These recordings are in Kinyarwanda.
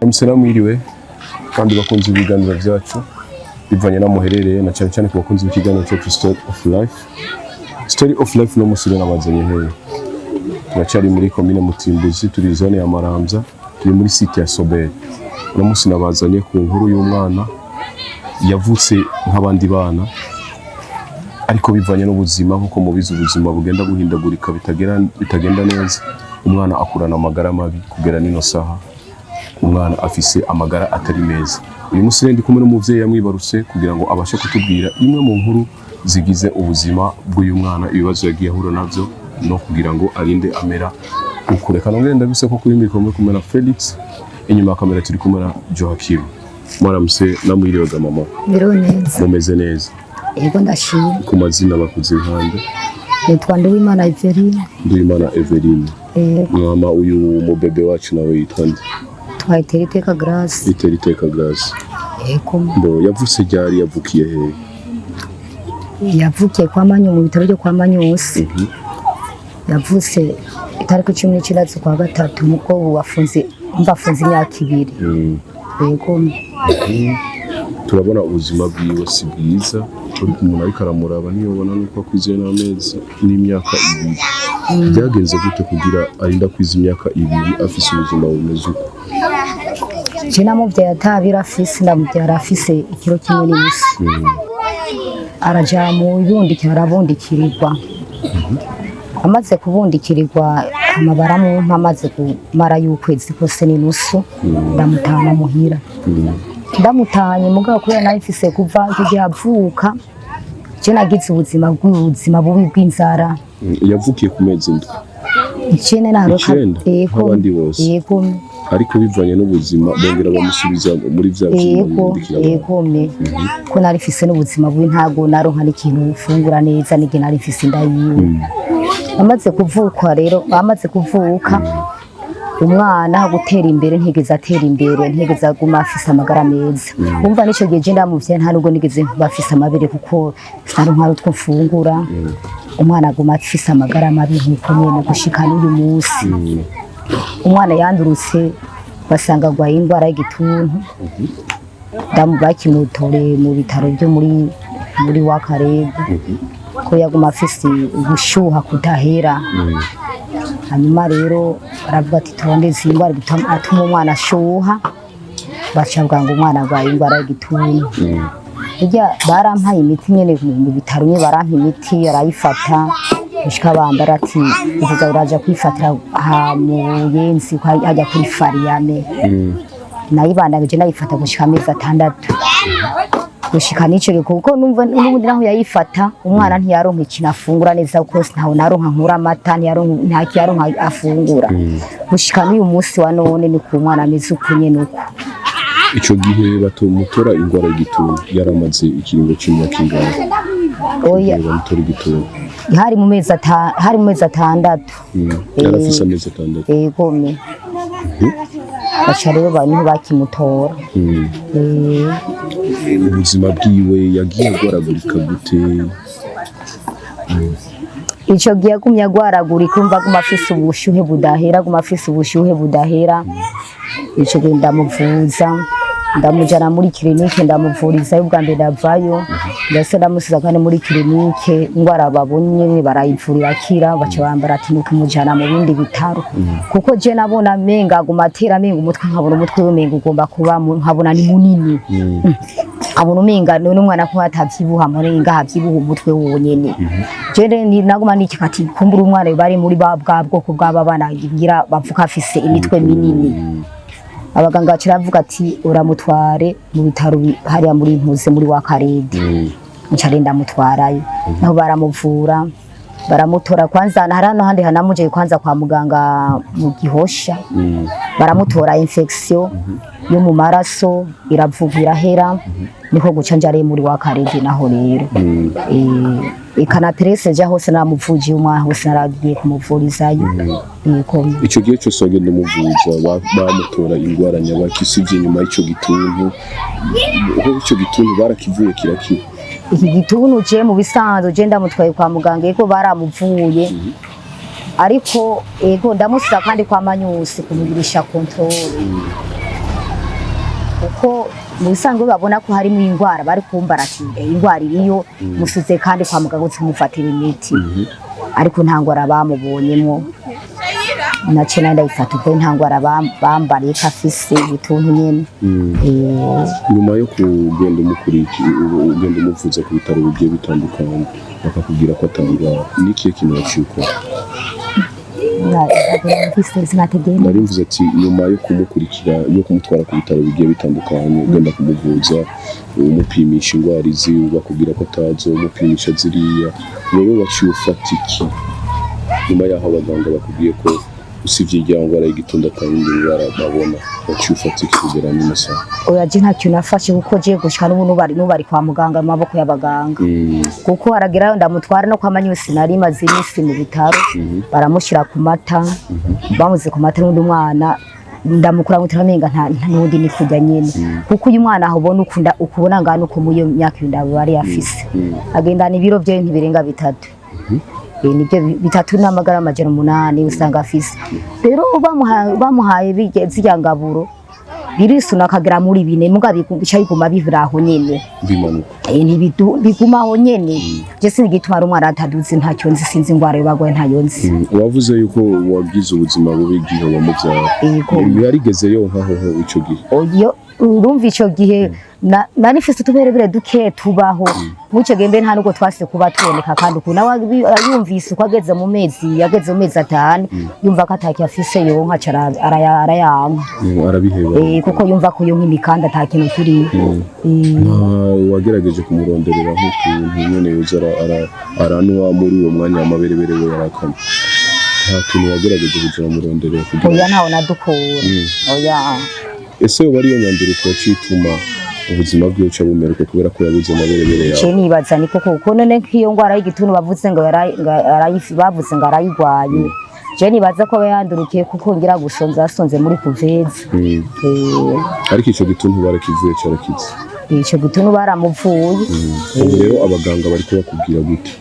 Emisera mwiriwe kandi bakunze ibiganiro byacu bivanye na muherereye na cyane cyane ku bakunze ikiganiro cyo Story of Life. Story of Life no musire nabazanye hehe. Turacyari muri commune Mutimbuzi, turi zone ya Maramvya, turi muri site ya Sobel. No musi nabazanye ku nkuru y'umwana yavutse nk'abandi bana, ariko bivanye n'ubuzima nkuko mubizi ubuzima bugenda buhindagurika bitagenda neza. Umwana akurana amagara mabi kugera nino saha. Umwana afise amagara atari meza. Uyu musire ndi kumwe n'umuvyeyi yamwibarutse kugira ngo abashe kutubwira imwe mu nkuru zigize ubuzima bw'uyu mwana, ibibazo yagiye ahura navyo no kugira ngo arinde amera ukureka. Ngenda bise ko kuri mikoro muri kumwe na Felix, inyuma ya kamera turi kumwe na Joachim. Mwaramuse namwiriwaga mama. Biro neza. Mumeze neza? Yego ndashimye. Ku mazina bakuze hande? Nitwa Nduwimana Evelyne. Nduwimana Evelyne. Mama uyu mubebe wacu nawe yitwa nde? Iteka Grace. Iteka Grace. Yego. Mbo yavutse ryari, yavukiye he? Yavukiye kwa Manyu mu bitaro byo kwa Manyusi. Yavutse itariki 19 kwa gatatu muko wafunze imyaka 2. Yego. Turabona ubuzima bwiwe si bwiza, umuntu ariko aramuraba niyobona nuko akwize n'amezi n'imyaka 2. Byagenze gute kugira arinda kwiza imyaka 2 afise ubuzima bumeze uko? Jina muvya yatabira afise ndamubyara afise ikiro kimwe n'isi. Araja mu bundikira arabundikirirwa. Amaze kubundikirirwa amabara mu mpamaze kumara y'ukwezi kose n'inusu ndamutana muhira. Ndamutanye mugabo kubera nayifise kuva igihe avuka je nagize ubuzima bubi bw'inzara. Yavukiye ku mezi ndwi. Ikene naroka abandi bose. Yego. Ariko bivanye n'ubuzima bongera bamusubiza muri vya by'umubiri. Yego ko narifise n'ubuzima bubi ntago naronka n'ikintu ufungura neza nige narifise ndayiwe. Amaze kuvuka rero umwana gutera imbere ntigeze atera imbere, ntigeze aguma afise amagara meza. Umva nico gihe je ndamuvye nta nubwo nigeze bafise amabere kuko sarunkaro twofungura. Umwana aguma afise amagara mabi nkuko nyene gushika n'uyu munsi. Umwana yandurutse basanga gwaye indwara y'igituntu. Ndamubakimutore mu bitaro byo muri Wakarebe ko yaguma afise ubushuha kudahera. Hanyuma rero baravuga ati tondeze indwara atuma umwana ashuha, bacavuga ngo umwana agwaye indwara y'igituntu. Burya barampaye imiti nyene mu bitaro nye barampa imiti arayifata bishika bambara ati uvuga uraja kwifatira mu Yenzi hajya kuri Fariyame. Nayibandagije nayifata gushika amezi 6 gushika nico kuko numva n'ubundi naho yayifata umwana ntiyaronka ikintu afungura neza kuko ntaho naronka nkura amata ntiyaronka afungura. Gushika n'uyu munsi wa none ni ku mwana ameze ukunye nuko. Ico gihe batumutora ingwara y'igituntu yaramaze ikiringo cy'imyaka ingahe? Oya bamutora igituntu hari mu mezi 6. Yarafise amezi 6. Yego me. Bacha rero bantu bakimutora. Ubuzima bwiwe yagiye agwaragurika gute? Ico gihe agumya agwaragurika umva guma afise ubushuhe budahera. Ico gihe ndamuvuza ndamujana muri clinique ndamuvuriza ubwa mbere ndavayo ndase ndamusiza kandi muri clinique ingwara babonye barayivurira akira baca bambara ati nuko mujana mu bindi bitaro kuko je nabona menga aguma atera menga umutwe nkabona umutwe w'umenga ugomba kuba nkabona ni munini. Abona umenga none umwana ko atavyibuha murenga havyibuha umutwe wonyene. Je ni naguma nikikati kumbura umwana bari muri bwoko bw'abana ngira bavuka afise imitwe minini. Abaganga baciravuga ati uramutware mu bitaro hariya muri Ntuze muri Wakarebe. Ncare ndamutwarayo naho baramuvura baramutora kwanza harano handi hanamuje kwanza kwa muganga mu Gihosha. Baramutora infection yo mu maraso iravugira hera niko guca njare muri Wakarebe naho rero. Ikana presse ja hose namuvuji umwa hose naragiye kumuvurizayo. Ico gihe cyo sogende muvuza bamutora ingwara nyabakisivye nyuma y'ico gituntu. Ico gituntu barakivuye kirakira. Iki gituntu je mu bisanzwe je ndamutwaye kwa muganga yego baramuvuye. Ariko ego ndamusiza kandi kwa Manyusi kumugirisha control. kuko mu bisanzwe babona ko harimo indwara bari kumbara ati indwara iriyo musuze kandi kwa muganga umufatira imiti ariko nta ngwara bamubonyemo nace ndayifata uko nta ngwara bambariye kafise bituntu nyene nyuma yo kugenda ugenda umuvuza ku bitaro bigiye bitandukanye bakakubwira ko atandura n'ikihe kintu wacyuko nari mvuze ati nyuma yo kumukurikira yo kumutwara ku bitaro bigiye bitandukanye ugenda kumuvuza umupimisha indwara izi bakubwira ko atazo umupimisha ziriya wowe waciye ufata iki nyuma y'aho abaganga bakubwiye ko usibye iryangwara y'igitunda kandi indwara babona waciye ufata iki kugera n'amasaha oya je ntacyo nafashe kuko je gushika n'ubari kwa muganga mu maboko y'abaganga kuko aragira ndamutwara no kwa manyusi nari maze imisi mu bitaro baramushira ku mata bamuze ku mata n'undi mwana ndamukura mutiramenga nta nundi ni kujya nyene kuko uyu mwana aho ubona ukubona ngano ko muyo myaka indabo bari yafise agendana ibiro bye ntibirenga 3 nibyo 3 n'amagara amajana 8 usanga afise rero bamuhaye bigeze yangaburo birisuna kagira muri 4 mugabe biguma biviraho nyene bimanuka biguma aho nyene je sinigituma ari umwana ataduze ntacyo nzi sinzi ingwara y'abagwaye ntayo nzi wavuze yuko wagize ubuzima bubi gihe wamuvyara yarigeze yo nkaho ico gihe oyo urumva ico gihe nari mfise tuberebere duke tubaho muce gembe nta nuko twase kuba tuboneka kandi uko nawe yumvise uko yageze mu mezi 5 yumva ko ataki afise yo nka arayanka arabiheba kuko yumva ko yo nk'imikanda atakintu kiri wagerageje kumuronderera nk'ukuntu nyene yoza aranwa muri uwo mwanya w'amaberebere we yarakana nta kintu wagerageje kugira muronderera kugira oya ntaho nadukura oya ese wari yo nyanduriko cituma ubuzima bwe uca bumeruka kubera ko yabuze amaberebere yawe je nibaza niko kuko none nk'iyo ngwara y'igituntu bavuze ngo bavuze ngo arayigwaye je nibaza ko bayandurukiye kuko ngira sonze muri kuveza ariko ico gituntu barakivuye carakize ico gituntu baramuvuye ubu rero abaganga bari kubakubwira gute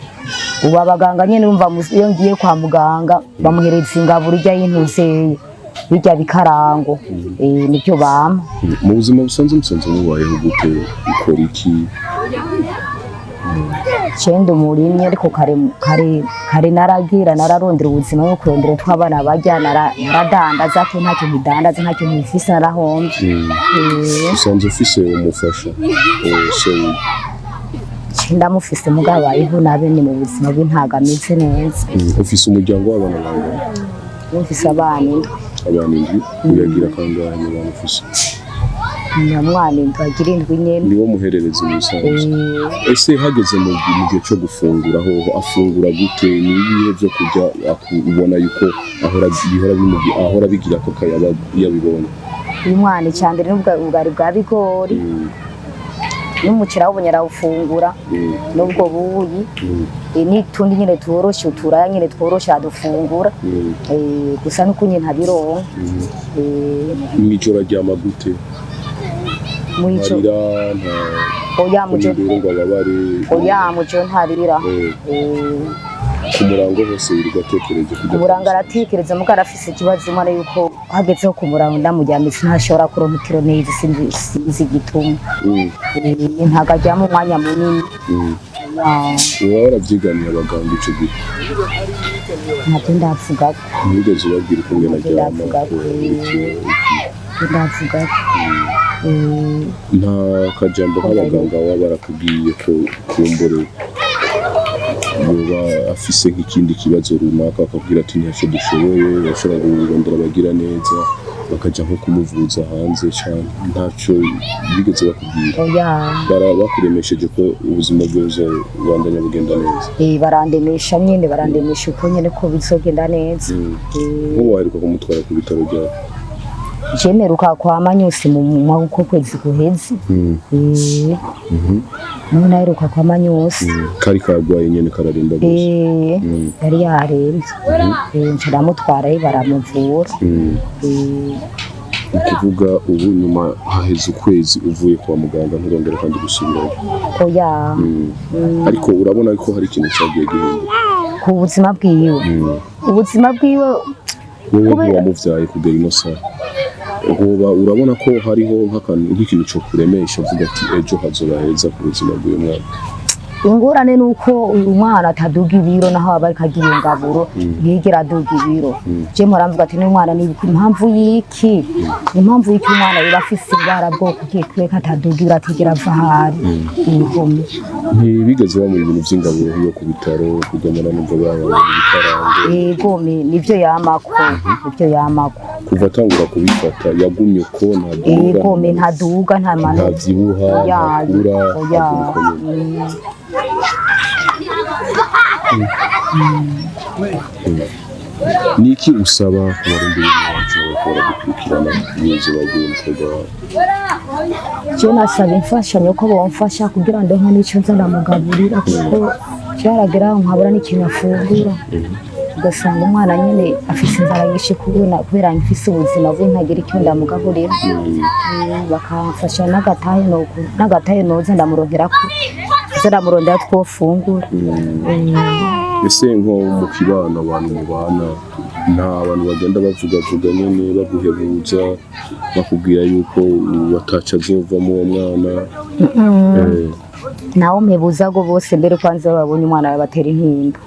ubu abaganga nyene umva iyo ngiye kwa muganga bamuhereza ingaburo ijya y'intuze bijya bikarango nibyo bama mu buzima busanzwe mubayeho gute ukora iki cende umurimye ariko kare nararondera ubuzima no kurondera twabana bajya naradandaza ko ntacyo bidandaza ntacyo bifise narahomvye usanzwe ufise umufasha ndamufise mugabo ayiho nabene mu buzima bw'intagameze neza ufise umuryango w'abana bawe mufise abana indwi uyagira kangahe mu bana ufise nyamwana agira 7 nyene niwo muherereza umusanzu ese hageze mu gihe cyo gufungura aho afungura gute nibihe byo kujya ubona yuko ahora bigira ko kayaba yabibona uyu mwana cyambere n'ubwari bwa bigori n'umucira w'ubunyara ufungura nubwo buyi ni tundi nyine tworoshe uturaya nyine tworoshe adufungura gusa nukunye ntabironka mw'ijoro ryama gute muico oya mujo ntarira kumurango hose irigatekereje kumuranga aratekereza muko arafise ikibazo umwana yuko hagezeho kumuranga ndamujyamitse ntashobora kuronkiro neza sinzi gituma ntaga ajyamo umwanya munini waravyiganiye abaganga ico gihe ntabyo ndavuga nigeze ubabwira uko ngena ryama ndavuga nta kajambo k'abaganga baba barakubwiye ko kumbure yoba afise nk'ikindi kibazo runaka bakabwira ati ntacyo dushoboye bashobora kurondera abagira neza bakaja nko kumuvuza hanze cyane ntacyo bigeze bakubwira bakuremesheje ko ubuzima bwose bubandanya bugenda neza barandemesha nyine barandemesha uko nyine ko bizogenda neza nk'ubu waheruka kumutwara ku bitaro byawe jemeruka kwa manyusi mu kwezi guheze none aheruka kwa manyusi kari kagwaye nyene kararimba gose yari yarembye ndamutwara baramuvura ukuvuga ubu nyuma haheze ukwezi uvuye kwa muganga nturongera kandi gusubirayo oya ariko urabona ko hari ikintu cyagiye gihinduka ku buzima bwiwe ubuzima bwiwe wowe wamuvyaye kugera ino saha Hoba urabona ko hariho nk'ikintu cyo kuremesha uvuga ati ejo hazoba heza ku buzima bw'uyu mwana? Ingorane nuko uyu mwana ataduga ibiro naho abari kagiye ngaburo yigera aduga ibiro. Je muramvuga ati n'umwana ni impamvu yiki? Impamvu yiki umwana biba afise ibara bwoko kikwe kataduga ibiro atigera avahari. Ingome. Ntibigeze ba mu bintu by'ingaburo yo ku bitaro kugemana n'umva baba mu bitarange. Ingome nivyo yamako. Nivyo yamako. Kuva atangura kubifata yagumye uko ntaduga. Ingome ntaduga nta mano. Ntavyibuha ntakura. Niki usaba ku barundi b'umuco bakora gukurikirana ubuzima bw'umukobwa wawe? Je nasaba imfashanyo ko bomfasha kugira ngo nk'icyo nza ndamugaburira kuko cyaragera nkabura n'ikintu afungura. Ugasanga umwana nyine afise inzara nyinshi kubera mfise ubuzima bwe ntagira icyo ndamugaburira. Bakamfasha n'agatahe noza ndamuronkera ko ndamurondera twofungura. Ese nko mu kibano abantu mubana nta bantu bagenda bavuga nyene baguhebuza bakubwira yuko wataca azovamo uwo mwana? Nawe mpebuza go bose mbere kwanza babonye umwana yabatera intimba.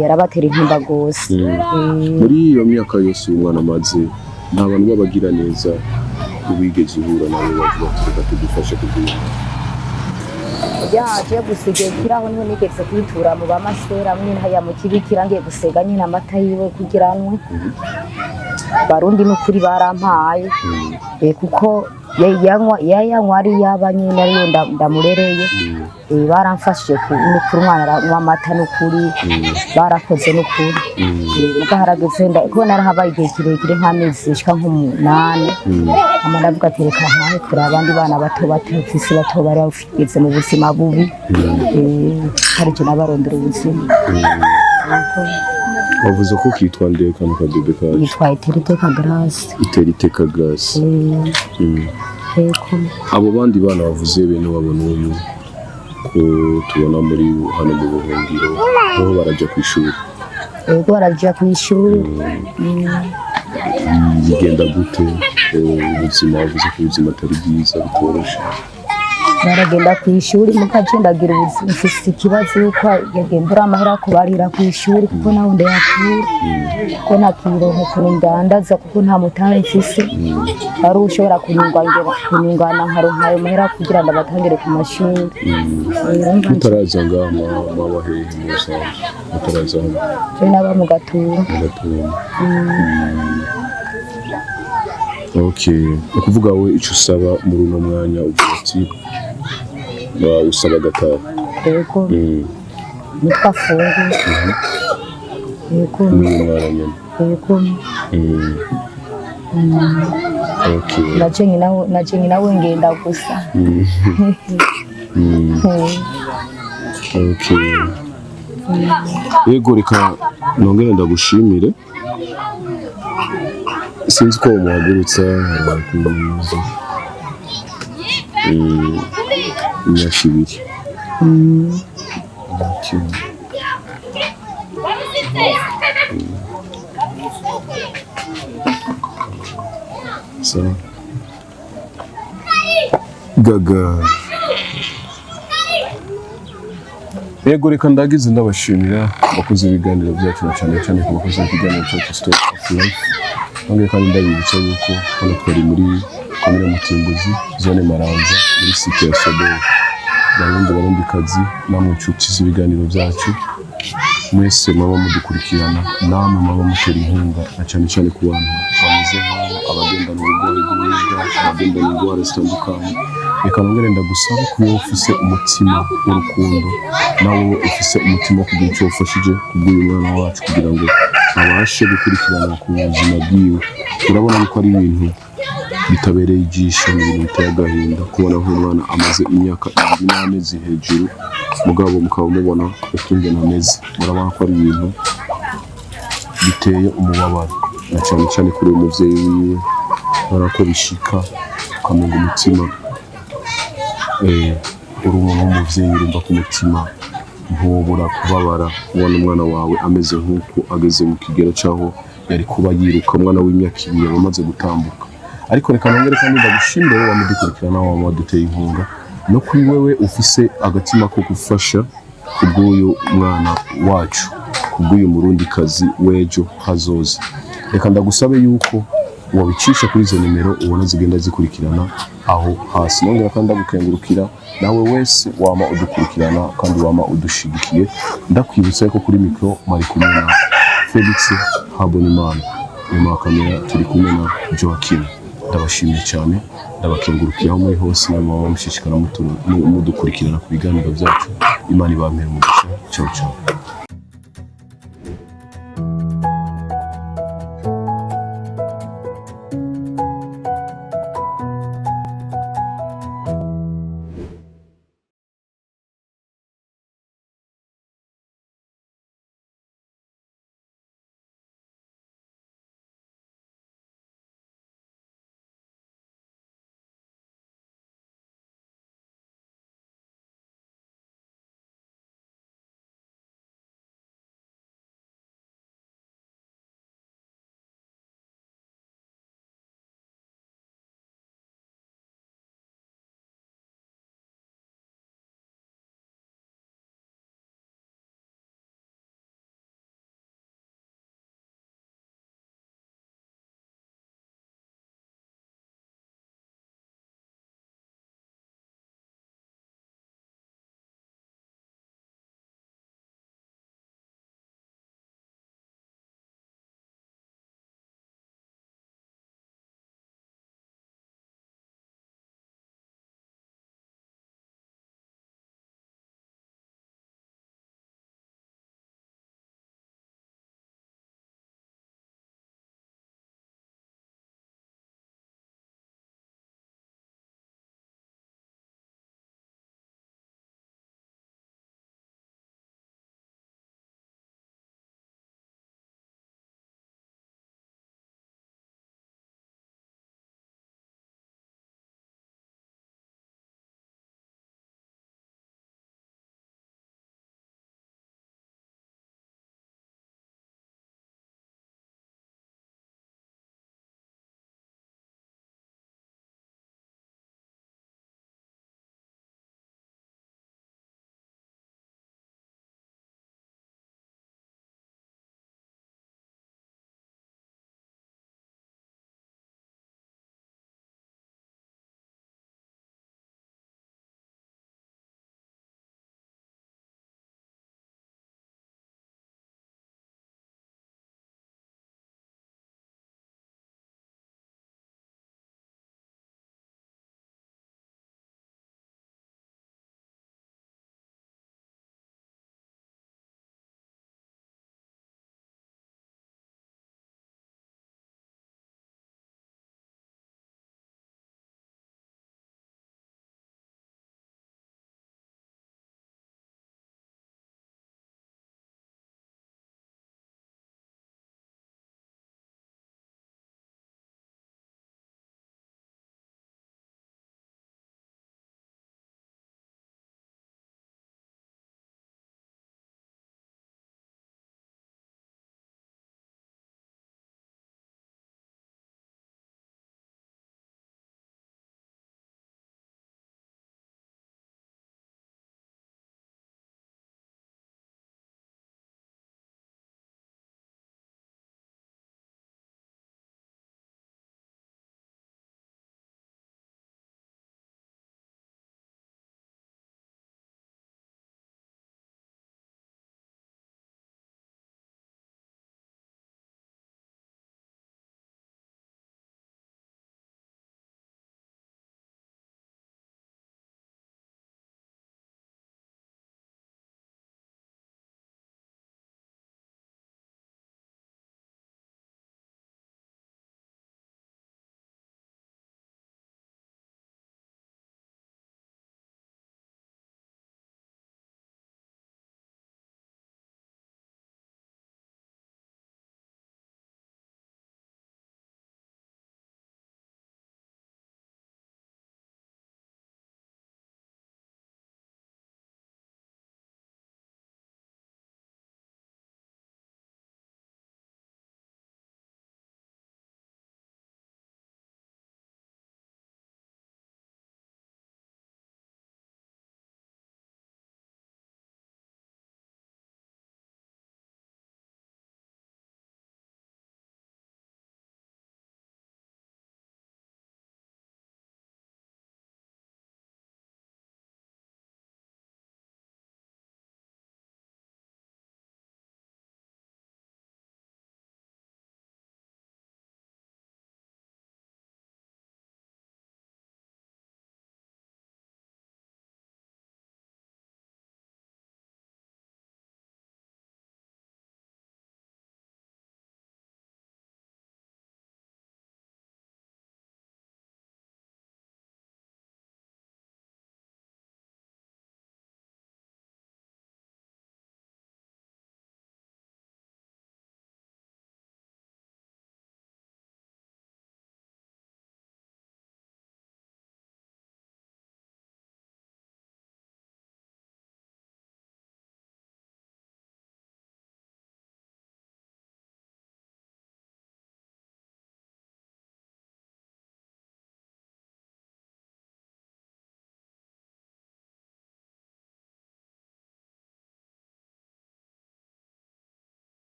Yarabatera intimba gose. Muri iyo myaka yose umwana amaze nta bantu babagira neza ubigeze uhura nawe bavuga ati reka tugufashe kugira yaje gusigaye kiraho niho nigeze kwitura mu bamasera mwene haya mu kibikira ngiye gusega nyine amata yiwe kugiranwe. Barundi n'ukuri barampaye kuko yanywa ari yabanye nariyo ndamurereye. Baramfashije n'ukuri umwana aranywa amata n'ukuri barakoze n'ukuri. Bwarageze ko narahabaye igihe kirekire nk'amezi ashika nk'umunani. Ndavuga ati reka ntahe kuri abandi bana bato batafise bato bari bafite mu buzima bubi. Hari cyo nabarondera ubuzima. Wavuze ko kitwa ndeka mu kabebe kaje? Yitwa Iteriteka Grace. Iteriteka Grace. Abo bandi bana bavuze bene babona uyu ko tubona muri hano mu buhungiro aho barajya ku ishuri. Barajya ku ishuri. Bigenda gute ubuzima? Wavuze ko ubuzima atari bwiza bitoroshe. Baragenda ku ishuri mukagendagira ubuzima mfise ikibazo yuko yagembura amahera kubarira ku ishuri kuko nawe ndayakura kuko nakironka ukuntu ndandaza kuko nta mutahe mfise. Ari ushobora kunyungana nkaronka ayo mahera kugira ngo abatangire ku mashuri. Mutaraza ngaha mama hehe musa? Mutaraza hano? Naba mu Gatumba. Okay, ukuvuga we icyo usaba muri uno mwanya uvuga ati usaba gataha? Yego. Nitwa fungu. Yego. N'umwana nyene. Yego. Okay. Naje nawe ngenda gusa. Okay. Yego reka nongere ndagushimire. Sinzi ko muhagurutsa imyaka ibiri. Gaga. Yego reka ndagize ndabashimira abakoze ibiganiro byacu cyane ku bakoze ibiganiro cyacu Story of Life. Nongeye kandi ndabibutsa yuko hano twari muri komine Mutimbuzi, zone Maranza, muri site ya Sodoye. Barundikazi namwe nshuti z'ibiganiro byacu mwese mwaba mudukurikirana, namwe mwaba mutera inkunga na cyane ku bantu bameze nk'abo abagendana uburwayi bw'ubumuga, abagendana indwara zitandukanye. Reka nongere ndagusaba ko iyo ufise umutima w'urukundo nawe ufise umutima wo kugira icyo ufashije kubw'uyu mwana wacu kugira ngo abashe gukurikirana ku buzima bwiwe. Urabona ko ari ibintu bitabereye ijisho, n'ibintu biteye agahinda kubona nk'umwana amaze imyaka 2 n'amezi hejuru mugabo mukaba mubona uko ingene ameze. Urabona ko ari ibintu biteye umubabaro na cyane kuri umuvyeyi wiwe. Urabona ko bishika ukamenga umutima uri umuntu w'umuvyeyi urumva ku mutima ntubura kubabara kubona umwana wawe ameze nk'uko ageze mu kigero cyaho yari kuba yiruka. Umwana w'imyaka 2 amaze gutambuka ariko reka nongere kandi ndagushimire wowe wamudukurikirana waduteye inkunga no kuri wewe ufise agatima ko gufasha kubw'uyu mwana wacu kubw'uyu murundi kazi wejo hazoza. Reka ndagusabe yuko wabicisha kuri izo nimero ubona zigenda zikurikirana aho hasi. Nongera kandi ndagukengurukira nawe wese wama udukurikirana kandi wama udushigikiye. Ndakwibutsa ko kuri mikro mari kumwe na Felix Habonimana, nyuma kamera turi kumwe na Joaquin. Ndabashimiye cyane, ndabakengurukira muri hose n'ababa mushishikara mudukurikirana ku biganiro byacu. Imana ibamere umugisha. Ciao ciao.